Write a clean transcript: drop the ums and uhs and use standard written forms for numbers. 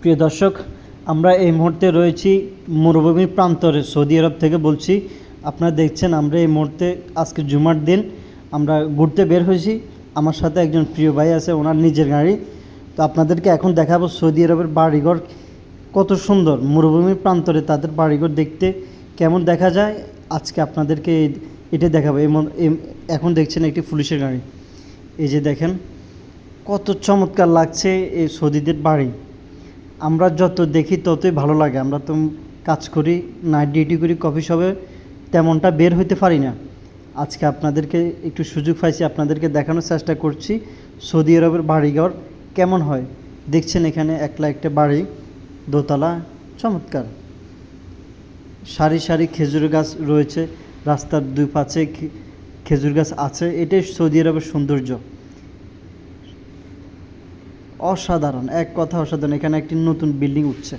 প্রিয় দর্শক, আমরা এই মুহূর্তে রয়েছি মরুভূমির প্রান্তরে, সৌদি আরব থেকে বলছি। আপনারা দেখছেন আমরা এই মুহূর্তে আজকে জুমার দিন আমরা ঘুরতে বের হয়েছি। আমার সাথে একজন প্রিয় ভাই আছে, ওনার নিজের গাড়ি। তো আপনাদেরকে এখন দেখাবো সৌদি আরবের বাড়িঘর কত সুন্দর। মরুভূমির প্রান্তরে তাদের বাড়িঘর দেখতে কেমন দেখা যায়, আজকে আপনাদেরকে এটা দেখাবো। এখন দেখছেন একটি পুলিশের গাড়ি। এই যে দেখেন কত চমৎকার লাগছে এই সৌদিদের বাড়ি। আমরা যত দেখি ততই ভালো লাগে। আমরা তো কাজ করি, নাইট ডিউটি করি কফি শপে, তেমনটা বের হইতে পারি না। আজকে আপনাদেরকে একটু সুযোগ পাইছি, আপনাদেরকে দেখানোর চেষ্টা করছি সৌদি আরবের বাড়িঘর কেমন হয়। দেখছেন এখানে একলা একটা বাড়ি, দোতলা, চমৎকার। সারি সারি খেজুর গাছ রয়েছে, রাস্তার দুই পাশে খেজুর গাছ আছে। এটাই সৌদি আরবের সৌন্দর্য। অসাধারণ, এক কথা অসাধারণ। এখানে একটি নতুন বিল্ডিং উঠছে।